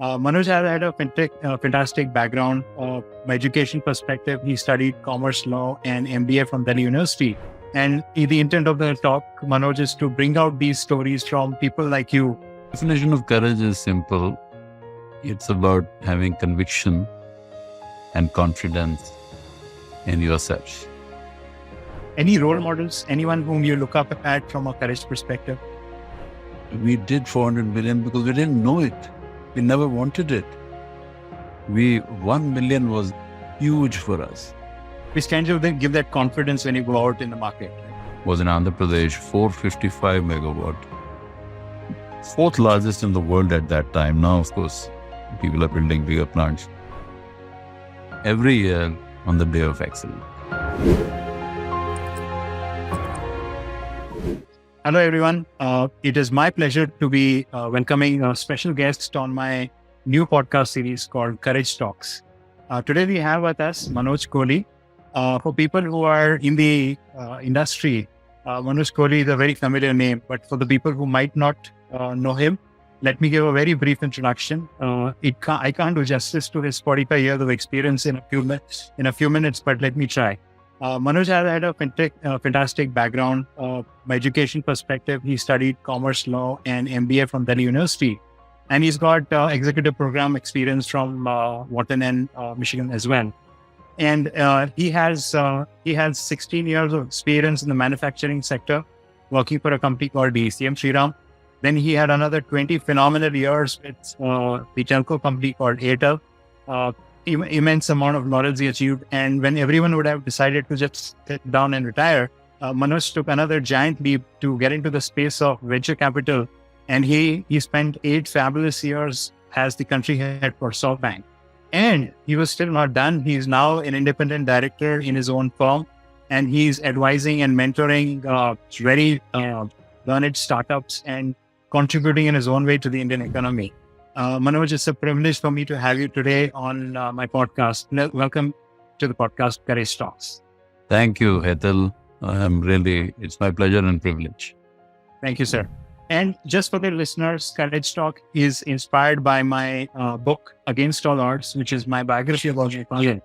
Manoj has had a fantastic background. My education perspective, he studied commerce law and MBA from Delhi University. And the intent of the talk, Manoj, is to bring out these stories from people like you. Definition of courage is simple. It's about having conviction and confidence in yourself. Any role models, anyone whom you look up at from a courage perspective? We did 400 million because we didn't know it. We never wanted it. 1 million was huge for us. Which kind of then give that confidence when you go out in the market? Was in Andhra Pradesh, 455 megawatt. Fourth largest in the world at that time. Now, of course, people are building bigger plants. Every year on the Day of Excellence. Hello, everyone. It is my pleasure to be welcoming a special guest on my new podcast series called Courage Talks. Today, we have with us Manoj Kohli. For people who are in the industry, Manoj Kohli is a very familiar name, but for the people who might not know him, let me give a very brief introduction. I can't do justice to his 45 years of experience in a few minutes, but let me try. Manoj has had a fantastic background. My education perspective, he studied commerce law and MBA from Delhi University. And he's got executive program experience from Wharton and Michigan as well. And he has 16 years of experience in the manufacturing sector, working for a company called DCM Shriram. Then he had another 20 phenomenal years with the telco company called Airtel. Immense amount of knowledge he achieved. And when everyone would have decided to just sit down and retire, Manoj took another giant leap to get into the space of venture capital. And he spent 8 fabulous years as the country head for SoftBank. And he was still not done. He's now an independent director in his own firm. And he's advising and mentoring very learned startups and contributing in his own way to the Indian economy. Manoj, it's a privilege for me to have you today on my podcast. Welcome to the podcast, Courage Talks. Thank you, Hetal. It's my pleasure and privilege. Thank you, sir. And just for the listeners, Courage Talk is inspired by my book, Against All Odds, which is my biography about my father.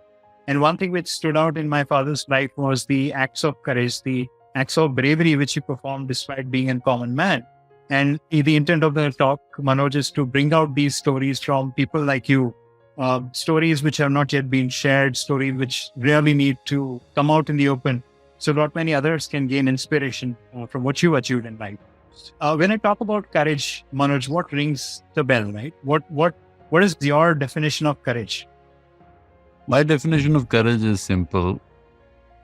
And one thing which stood out in my father's life was the acts of courage, the acts of bravery which he performed despite being a common man. And the intent of the talk, Manoj, is to bring out these stories from people like you, stories which have not yet been shared, stories which really need to come out in the open so that many others can gain inspiration from what you achieved in life. When I talk about courage, Manoj, what rings the bell, right? What is your definition of courage? My definition of courage is simple.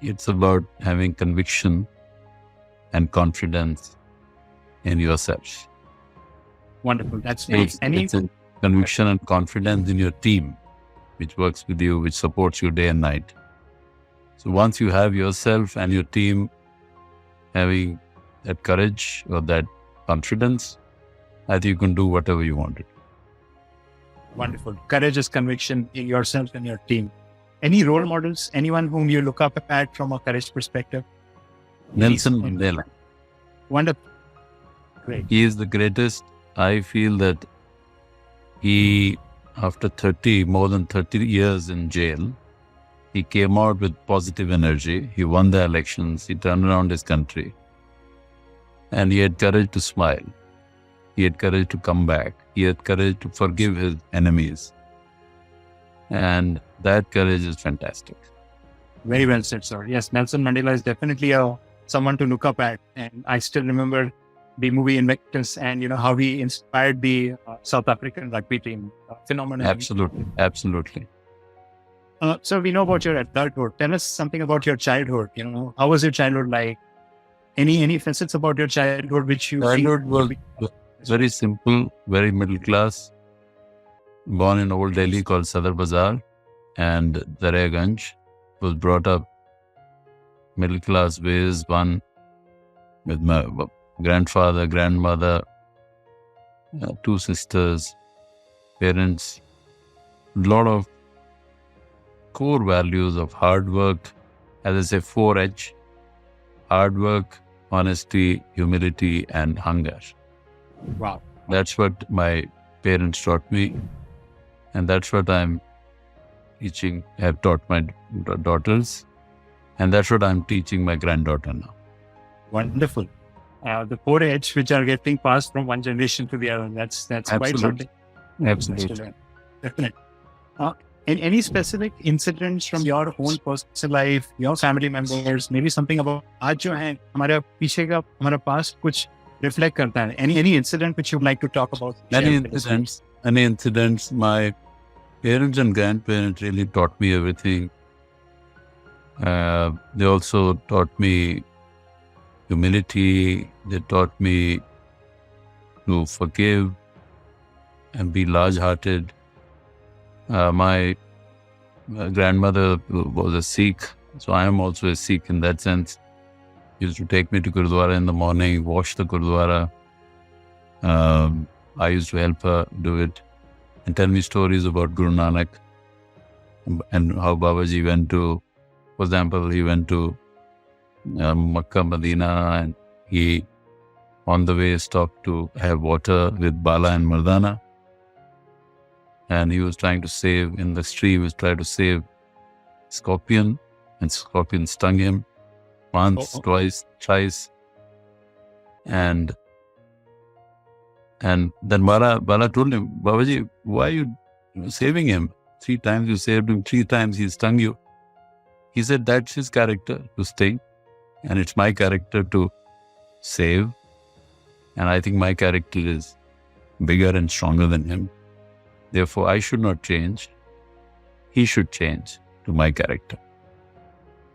It's about having conviction and confidence in yourself. Wonderful. That's nice. It's a conviction and confidence in your team, which works with you, which supports you day and night. So once you have yourself and your team having that courage or that confidence, I think you can do whatever you want to do. Wonderful. Courage is conviction in yourself and your team. Any role models, anyone whom you look up at from a courage perspective? Nelson Mandela. Wonderful. Great. He is the greatest. I feel that he, after more than 30 years in jail, he came out with positive energy. He won the elections. He turned around his country. And he had courage to smile. He had courage to come back. He had courage to forgive his enemies. And that courage is fantastic. Very well said, sir. Yes, Nelson Mandela is definitely someone to look up at. And I still remember the movie Emeritus and how he inspired the South African rugby team. Phenomenal. Absolutely. So we know about your adulthood. Tell us something about your childhood. How was your childhood like? Any facets about your childhood which you childhood was very simple, very middle class. Born in Old Delhi called Sadar Bazaar and Daryaganj. Was brought up middle class ways, one with my grandfather, grandmother, 2 sisters, parents, lot of core values of hard work, as I say, 4H, hard work, honesty, humility, and hunger. Wow. That's what my parents taught me. And that's what I'm teaching. I have taught my daughters, and that's what I'm teaching my granddaughter now. Wonderful. The core edge which are getting passed from one generation to the other. That's quite something. Absolutely. Definitely. Any specific incidents from your own personal life, your family members, maybe something about आज जो है हमारा पीछे का हमारा past कुछ reflect करता है. Any incident which you'd like to talk about? Any incidents. My parents and grandparents really taught me everything. They also taught me humility. They taught me to forgive and be large-hearted. My grandmother was a Sikh, so I am also a Sikh in that sense. She used to take me to Gurdwara in the morning, wash the Gurdwara. I used to help her do it and tell me stories about Guru Nanak and how Babaji went to, for example, he went to Makkah, Medina, and he on the way stopped to have water with Bala and Mardana. And he was trying to save, in the stream, he was trying to save scorpion, and scorpion stung him once, twice, thrice. And then Bala told him, Babaji, why are you saving him? 3 times you saved him, 3 times he stung you. He said, that's his character, to sting. And it's my character to save. And I think my character is bigger and stronger than him. Therefore, I should not change. He should change to my character.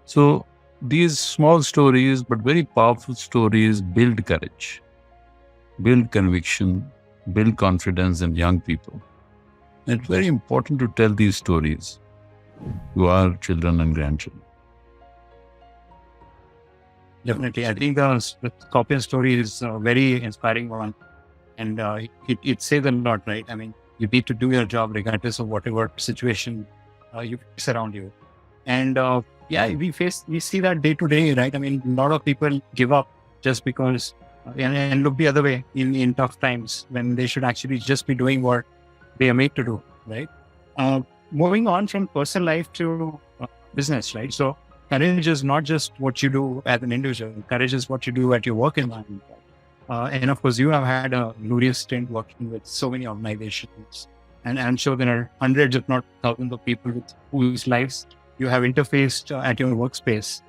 So these small stories, but very powerful stories, build courage, build conviction, build confidence in young people. And it's very important to tell these stories to our children and grandchildren. Definitely. I think the scorpion story is a very inspiring one. And it says a lot, right? I mean, you need to do your job regardless of whatever situation you face around you. And we see that day to day, right? I mean, a lot of people give up just because and look the other way in tough times when they should actually just be doing what they are made to do, right? Moving on from personal life to business, right? So courage is not just what you do as an individual. Courage is what you do at your work environment. And of course, you have had a glorious stint working with so many organizations. And I'm sure there are hundreds, if not thousands of people with whose lives you have interfaced at your workspace.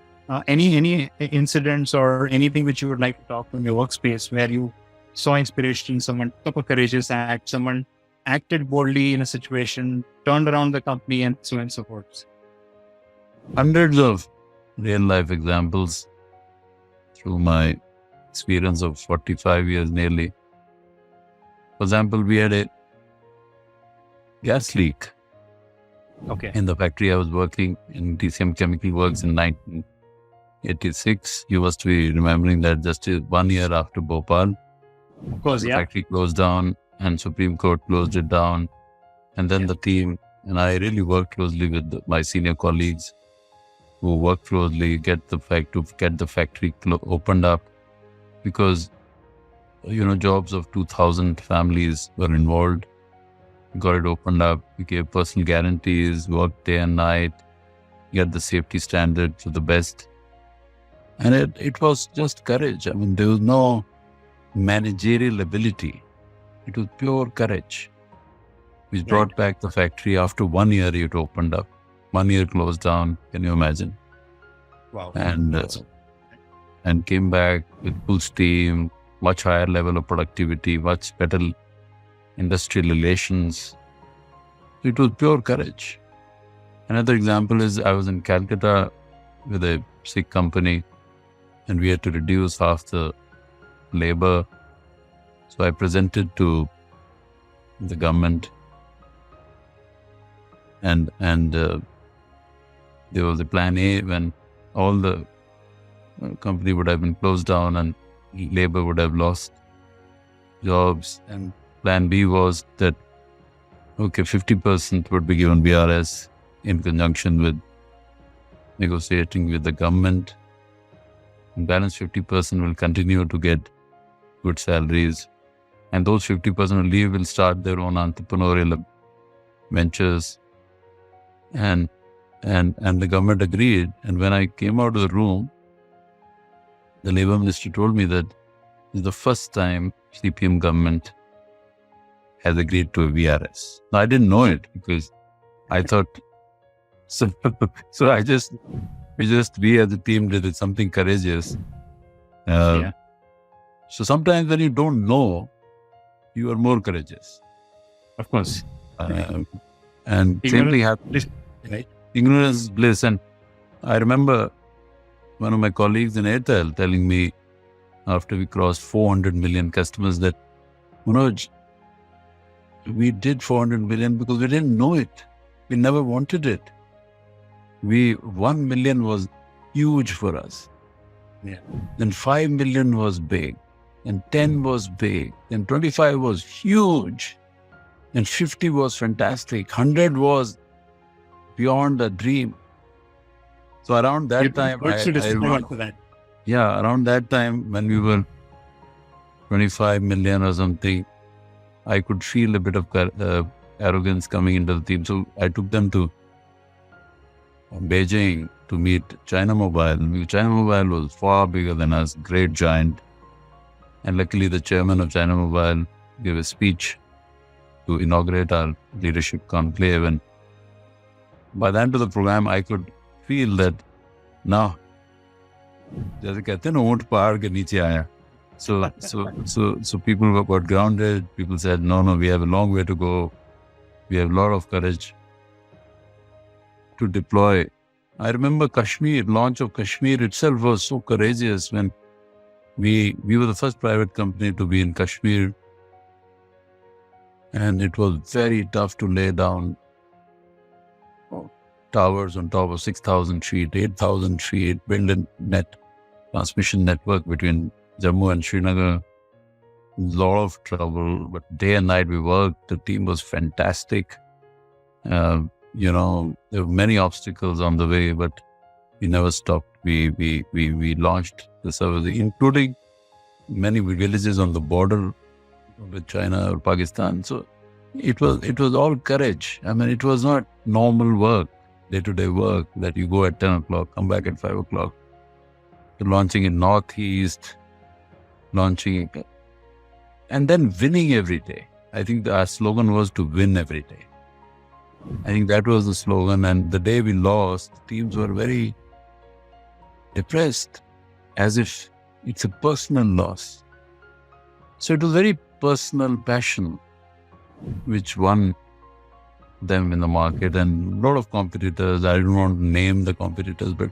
Any incidents or anything which you would like to talk from your workspace where you saw inspiration, someone took a courageous act, someone acted boldly in a situation, turned around the company, and so on and so forth? Hundreds of real life examples through my experience of 45 years nearly. For example, we had a gas leak in the factory I was working in. TCM Chemical Works in 1986. You must be remembering that just 1 year after Bhopal. Of course, the factory closed down and Supreme Court closed it down. And then the team and I really worked closely with my senior colleagues who worked closely, get the factory opened up, because jobs of 2,000 families were involved. We got it opened up. We gave personal guarantees, worked day and night, get the safety standards to the best. And it was just courage. I mean, there was no managerial ability. It was pure courage. We brought back the factory. After 1 year, it opened up. 1 year closed down. Can you imagine? Wow. And came back with full steam, much higher level of productivity, much better industrial relations. It was pure courage. Another example is I was in Calcutta with a Sikh company, and we had to reduce half the labor. So I presented to the government, and there was a plan A when all the company would have been closed down and labor would have lost jobs. And plan B was that, 50% would be given BRS in conjunction with negotiating with the government. And balance 50% will continue to get good salaries. And those 50% will start their own entrepreneurial ventures, and the government agreed. And when I came out of the room, the labor minister told me that it's the first time CPM government has agreed to a VRS. Now, I didn't know it because I thought, so we as a team did something courageous. So sometimes when you don't know, you are more courageous. Of course. And simply happens. Right. Ignorance is bliss. And I remember one of my colleagues in Airtel telling me after we crossed 400 million customers that, Manoj, we did 400 million because we didn't know it. We never wanted it. 1 million was huge for us. Yeah. Then 5 million was big. And 10 was big. Then 25 was huge. And 50 was fantastic. 100 was beyond a dream. So around that time, around that time when we were 25 million or something, I could feel a bit of arrogance coming into the team. So I took them to Beijing to meet China Mobile. China Mobile was far bigger than us, great giant. And luckily the chairman of China Mobile gave a speech to inaugurate our leadership conclave. And by the end of the program, I could feel that now, जैसे कहते हैं ना, ऊंट पहाड़ के नीचे आया. So people got grounded. People said, no, we have a long way to go. We have a lot of courage to deploy. I remember launch of Kashmir itself was so courageous when we were the first private company to be in Kashmir. And it was very tough to lay down towers on top of 6,000 feet, 8,000 feet, build a transmission network between Jammu and Srinagar. Lot of trouble, but day and night we worked. The team was fantastic. There were many obstacles on the way, but we never stopped. We launched the service, including many villages on the border with China or Pakistan. So it was all courage. I mean, it was not normal work, day-to-day work that you go at 10 o'clock, come back at 5 o'clock. Launching in Northeast, and then winning every day. I think our slogan was to win every day. I think that was the slogan. And the day we lost, teams were very depressed, as if it's a personal loss. So it was very personal passion which won them in the market. And a lot of competitors, I don't want to name the competitors, but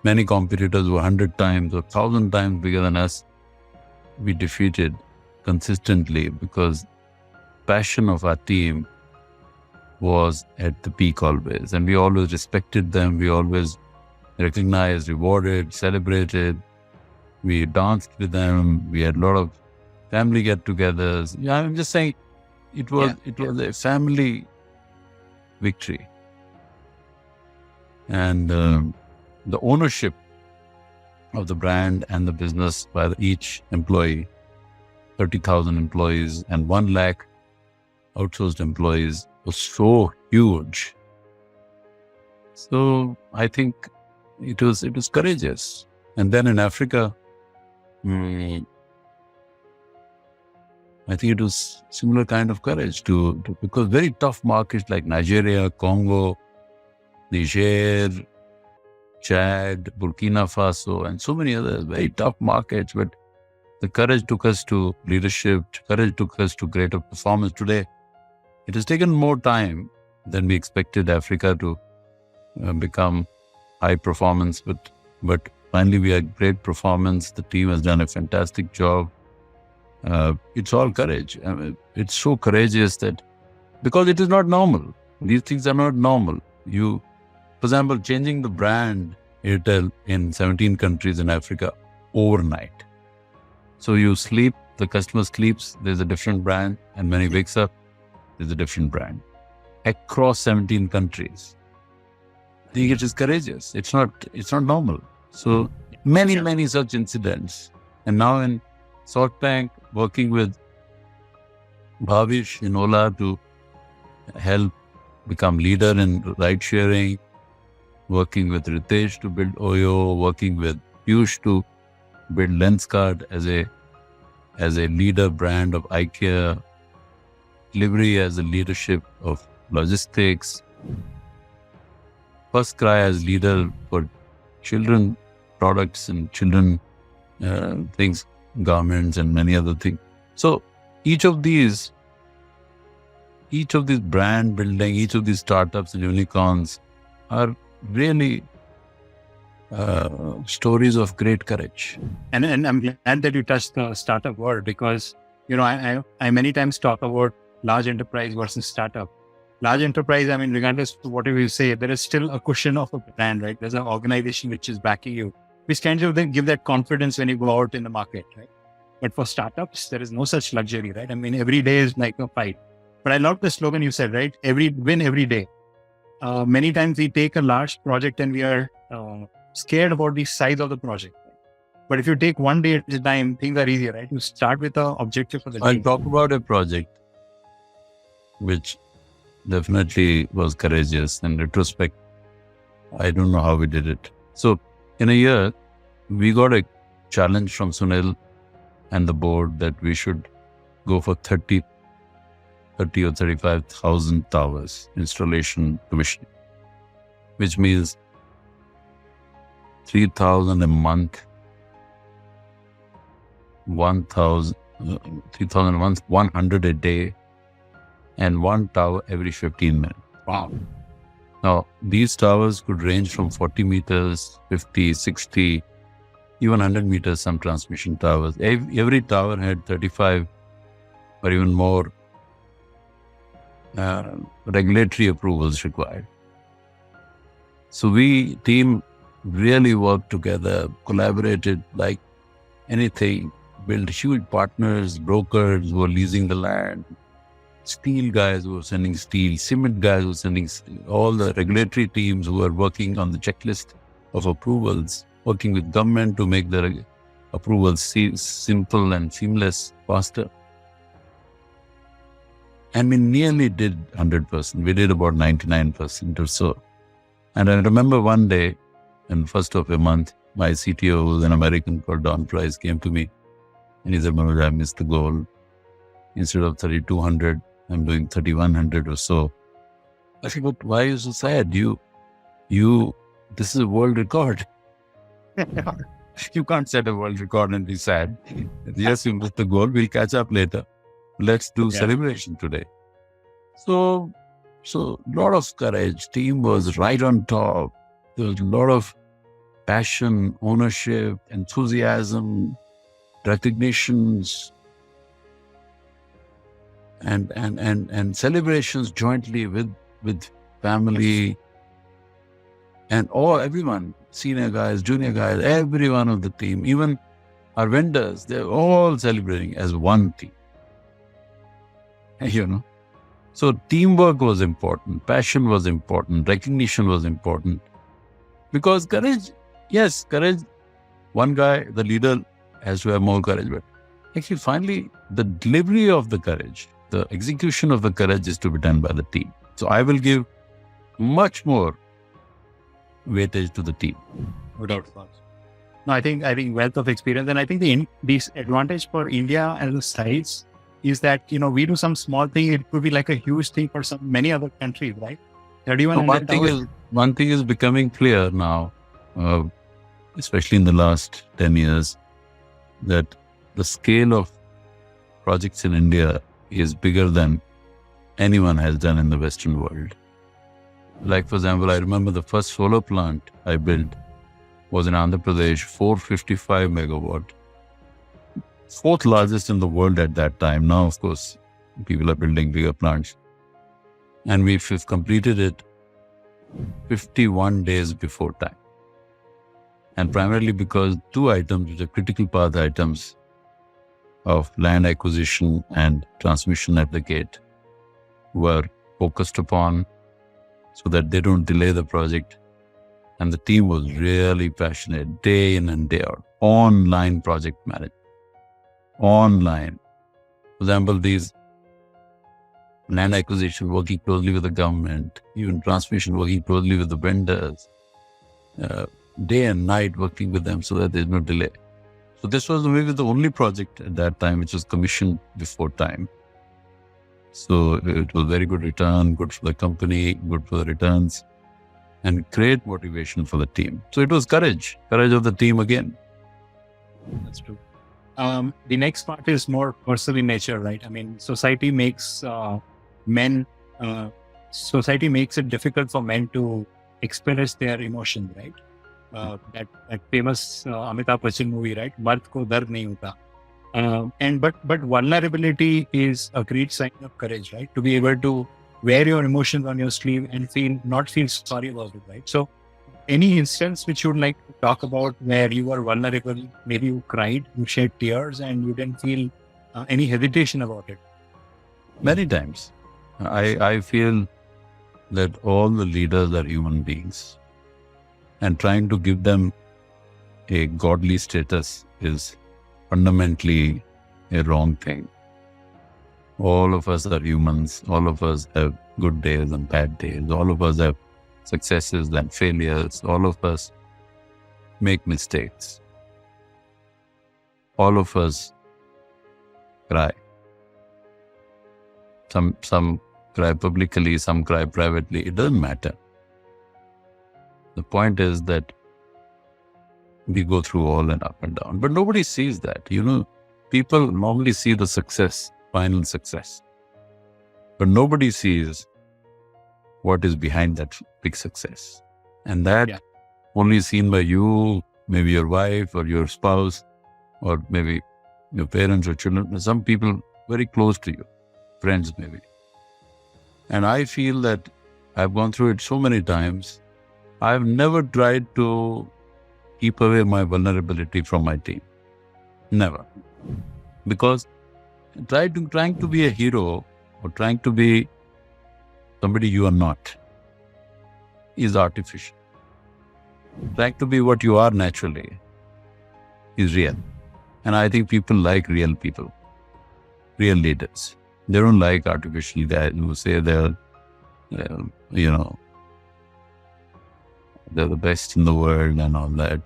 many competitors were 100 times or 1,000 times bigger than us. We defeated consistently because passion of our team was at the peak always. And we always respected them. We always recognized, rewarded, celebrated. We danced with them. We had a lot of family get-togethers. Yeah, I'm just saying it was a family victory. And the ownership of the brand and the business by each employee, 30,000 employees and 1 lakh outsourced employees, was so huge. So I think it was courageous. And then in Africa, I think it was similar kind of courage because very tough markets like Nigeria, Congo, Niger, Chad, Burkina Faso, and so many others, very tough markets. But the courage took us to leadership, courage took us to greater performance. Today, it has taken more time than we expected Africa to become high performance. But finally, we had great performance. The team has done a fantastic job. It's all courage. I mean, it's so courageous that because it is not normal. These things are not normal. For example, changing the brand Airtel in 17 countries in Africa overnight. So you sleep, the customer sleeps, there's a different brand, and when he wakes up, there's a different brand. Across 17 countries. I think it is courageous. It's not normal. So many such incidents. And now in SoftBank, working with Bhavish in Ola to help become leader in ride sharing, working with Ritesh to build Oyo, working with Piyush to build Lenskart as a leader brand of IKEA, Delhivery as a leadership of logistics, FirstCry as leader for children products and children things, garments and many other things. So each of these brand building, each of these startups and unicorns are really stories of great courage. And I'm glad that you touched the startup word, because, I many times talk about large enterprise versus startup. Large enterprise, regardless of whatever you say, there is still a cushion of a brand, right? There's an organization which is backing you, which kind of then give that confidence when you go out in the market, right? But for startups, there is no such luxury, right? Every day is like a fight. But I love the slogan you said, right? Every day. Many times we take a large project and we are scared about the size of the project. Right? But if you take one day at a time, things are easier, right? You start with an objective for the day. I'll talk about a project which definitely was courageous. In retrospect, I don't know how we did it. So in a year, we got a challenge from Sunil and the board that we should go for 30 or 35,000 towers installation commissioning, which means 3,000 a month, 100 a day, and one tower every 15 minutes. Wow. Now, these towers could range from 40 meters, 50, 60, even 100 meters, some transmission towers. Every tower had 35 or even more regulatory approvals required. So team really worked together, collaborated like anything, built huge partners, brokers who were leasing the land, steel guys who were sending steel, cement guys who were sending steel, all the regulatory teams who were working on the checklist of approvals, working with government to make the approvals simple and seamless, faster. And we nearly did 100%. We did about 99% or so. And I remember one day, in first of a month, my CTO, who's an American called Don Price, came to me and he said, Manoj, I missed the goal. Instead of 3,200, I'm doing 3,100 or so. I said, but why are you so sad? This is a world record. You can't set a world record and be sad. Yes, you missed the goal. We'll catch up later. Let's do celebration today. So lot of courage. Team was right on top. There was a lot of passion, ownership, enthusiasm, recognitions, and celebrations jointly with family and everyone, senior guys, junior guys, everyone of the team, even our vendors, they're all celebrating as one team. So teamwork was important, passion was important, recognition was important. Because courage, one guy, the leader, has to have more courage, but actually finally the delivery of the courage, the execution of the courage is to be done by the team. So I will give much more weightage to the team. Without doubt. No, I think wealth of experience, and I think the disadvantage for India as a size is that, we do some small thing, it could be like a huge thing for many other countries, right? 31 one thing is becoming clear now, especially in the last 10 years, that the scale of projects in India is bigger than anyone has done in the Western world. Like, for example, I remember the first solar plant I built was in Andhra Pradesh, 455 megawatt. Fourth largest in the world at that time. Now, of course, people are building bigger plants. And we've completed it 51 days before time. And primarily because two items, which are critical path items of land acquisition and transmission at the gate, were focused upon so that they don't delay the project. And the team was really passionate, day in and day out. Online project management. Online. For example, these land acquisition, working closely with the government, even transmission, working closely with the vendors, day and night working with them so that there's no delay. So this was maybe the only project at that time which was commissioned before time. So it was very good return, good for the company, good for the returns, and great motivation for the team. So it was courage of the team again. That's true. The next part is more personal in nature, right? I mean, society makes it difficult for men to express their emotions, right? That famous Amitabh Bachchan movie, right? Mard ko dard nahi hota. But vulnerability is a great sign of courage, right? To be able to wear your emotions on your sleeve and not feel sorry about it, right? So, any instance which you would like to talk about where you were vulnerable, maybe you cried, you shed tears, and you didn't feel any hesitation about it? Many times. I feel that all the leaders are human beings, and trying to give them a godly status is fundamentally a wrong thing. All of us are humans. All of us have good days and bad days. All of us have successes and failures. All of us make mistakes. All of us cry. Some cry publicly, some cry privately. It doesn't matter. The point is that we go through all and up and down. But nobody sees that. People normally see the success, final success. But nobody sees what is behind that big success. And that only seen by you, maybe your wife or your spouse, or maybe your parents or children, some people very close to you, friends maybe. And I feel that I've gone through it so many times. I've never tried to keep away my vulnerability from my team. Never. Because trying to be a hero or trying to be somebody you are not is artificial. Trying to be what you are naturally is real. And I think people like real people, real leaders. They don't like artificial guys who say they're the best in the world and all that.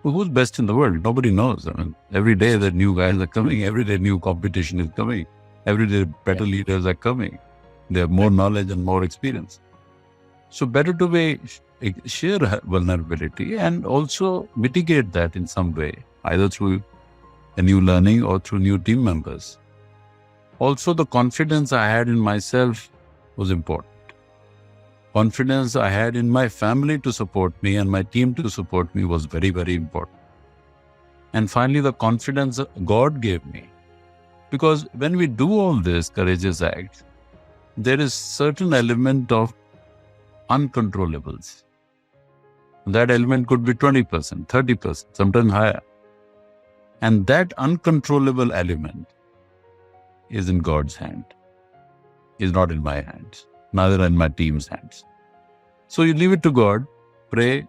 Well, who's best in the world? Nobody knows. I mean, every day the new guys are coming. Every day new competition is coming. Every day better leaders are coming. They have more knowledge and more experience. So better to share vulnerability and also mitigate that in some way, either through a new learning or through new team members. Also, the confidence I had in myself was important. Confidence I had in my family to support me and my team to support me was very, very important. And finally, the confidence God gave me. Because when we do all this courageous acts, there is certain element of uncontrollables. That element could be 20%, 30%, sometimes higher. And that uncontrollable element is in God's hand, is not in my hands, neither in my team's hands. So you leave it to God, pray,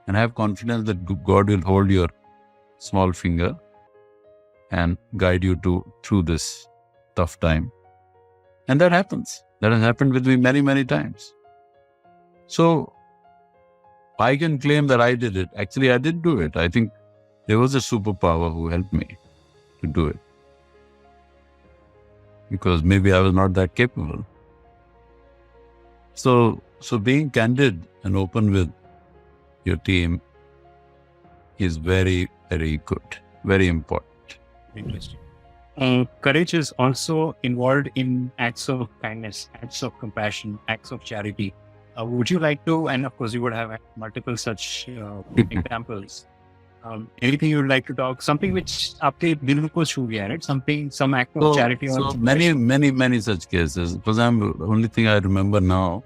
and have confidence that God will hold your small finger and guide you through this tough time. And that happens. That has happened with me many, many times. So I can claim that I did it. Actually, I did do it. I think there was a superpower who helped me to do it. Because maybe I was not that capable. So being candid and open with your team is very, very good, very important. Interesting. Courage is also involved in acts of kindness, acts of compassion, acts of charity. Would you like to, and of course you would have multiple such examples. Anything you would like to talk? Something which आपके दिल को छू गया, right? Some act of charity. So many such cases. For example, the only thing I remember now,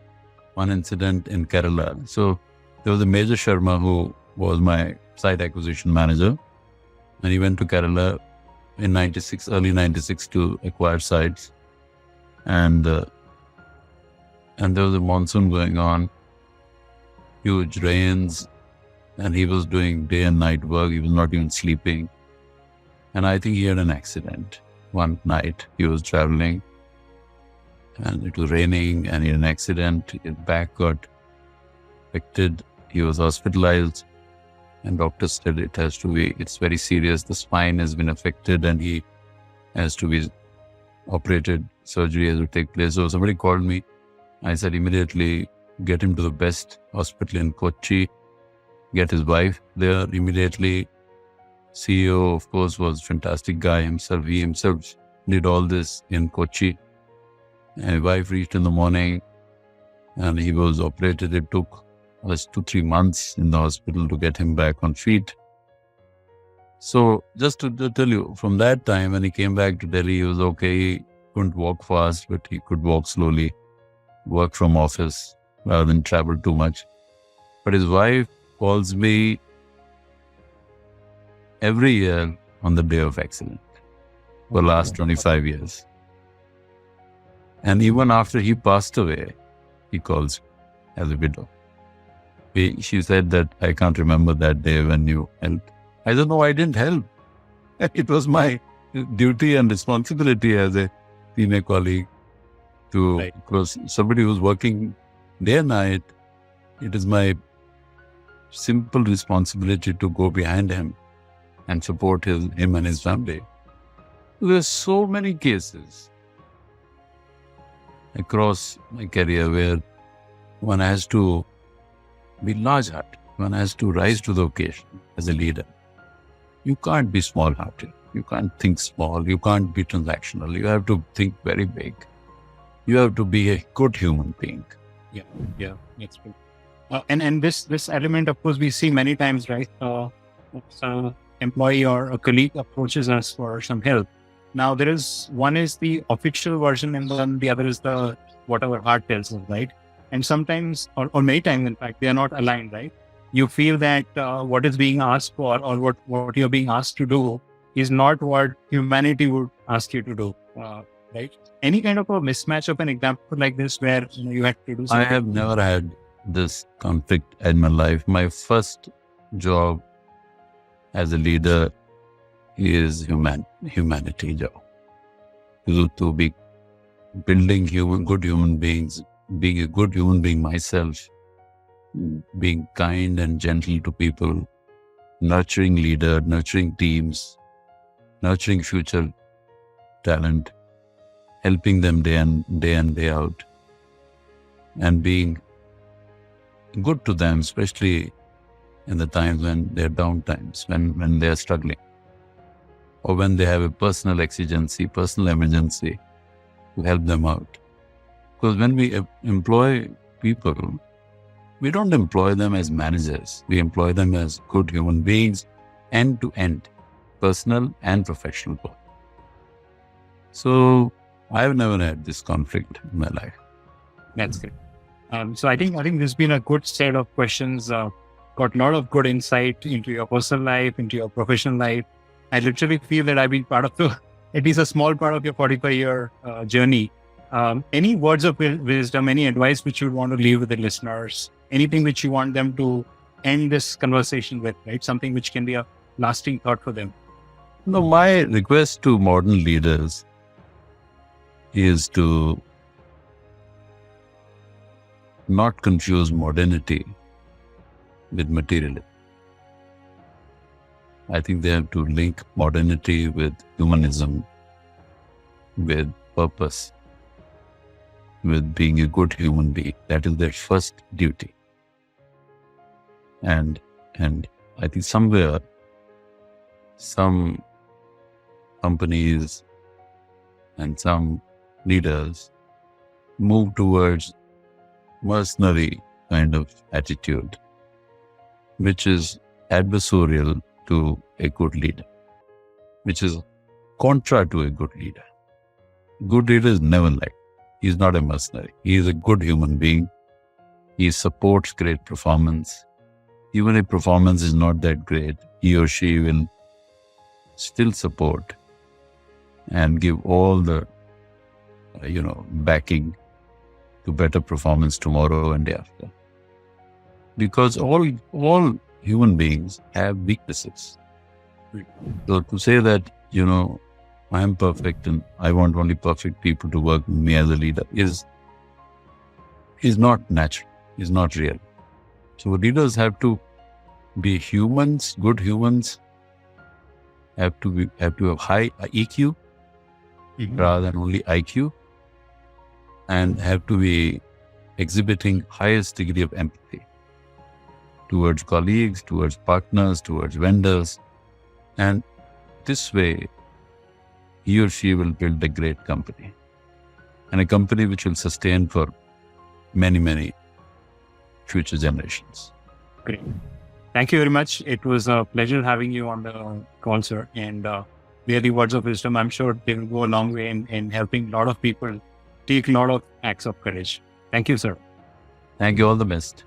one incident in Kerala. So there was a Major Sharma who was my site acquisition manager, and he went to Kerala in early 96 to acquire sites. And there was a monsoon going on, huge rains, and he was doing day and night work. He was not even sleeping. And I think he had an accident one night. He was traveling and it was raining, and he had an accident. His back got affected. He was hospitalized, and doctors said it's very serious. The spine has been affected, and he has to be operated. Surgery has to take place. So somebody called me. I said immediately, get him to the best hospital in Kochi. Get his wife there immediately. CEO, of course, was a fantastic guy himself. He himself did all this in Kochi. And his wife reached in the morning, and he was operated. It took us 2-3 months in the hospital to get him back on feet. So just to tell you, from that time when he came back to Delhi, he was okay. He couldn't walk fast, but he could walk slowly, work from office rather than travel too much. But his wife calls me every year on the day of accident for the last 25 years. And even after he passed away, he calls as a widow. She said that, I can't remember that day when you helped. I said, no, I didn't help. It was my duty and responsibility as a female colleague to, because somebody who's working day and night, it is my simple responsibility to go behind him and support him and his family. There are so many cases across my career where one has to be large-hearted. One has to rise to the occasion as a leader. You can't be small-hearted. You can't think small. You can't be transactional. You have to think very big. You have to be a good human being. Yeah, that's true. And this element, of course, we see many times, right? An employee or a colleague approaches us for some help. Now, one is the official version, and then the other is the whatever heart tells us, right? And sometimes, or many times, in fact, they are not aligned, right? You feel that what is being asked for, or what you're being asked to do, is not what humanity would ask you to do, right? Any kind of a mismatch of an example like this where you had to do something? I have never had this conflict in my life. My first job as a leader is humanity job. To be building good human beings, being a good human being myself, being kind and gentle to people, nurturing leader, nurturing teams, nurturing future talent, helping them day in, day out, and being good to them, especially in the times when they're down times, when they're struggling, or when they have a personal exigency, personal emergency, to help them out. Because when we employ people, we don't employ them as managers. We employ them as good human beings, end to end, personal and professional both. So I've never had this conflict in my life. That's good. So I think this has been a good set of questions. Got a lot of good insight into your personal life, into your professional life. I literally feel that I've been part of at least a small part of your 45-year journey. Any words of wisdom, any advice which you would want to leave with the listeners? Anything which you want them to end this conversation with, right? Something which can be a lasting thought for them. No, my request to modern leaders is to not confuse modernity with materialism. I think they have to link modernity with humanism, with purpose, with being a good human being. That is their first duty. And I think somewhere, some companies and some leaders move towards mercenary kind of attitude, which is adversarial to a good leader, which is contra to a good leader. Good leader is never like, he's not a mercenary. He is a good human being. He supports great performance. Even if performance is not that great, he or she will still support and give all the, backing to better performance tomorrow and day after. Because all human beings have weaknesses. So to say that, I am perfect and I want only perfect people to work with me as a leader is not natural, is not real. So leaders have to be humans, good humans, have to have high EQ rather than only IQ, and have to be exhibiting highest degree of empathy towards colleagues, towards partners, towards vendors. And this way, he or she will build a great company, and a company which will sustain for many, many future generations. Great. Thank you very much. It was a pleasure having you on the call, sir. And really words of wisdom, I'm sure they will go a long way in helping a lot of people take a lot of acts of courage. Thank you, sir. Thank you. All the best.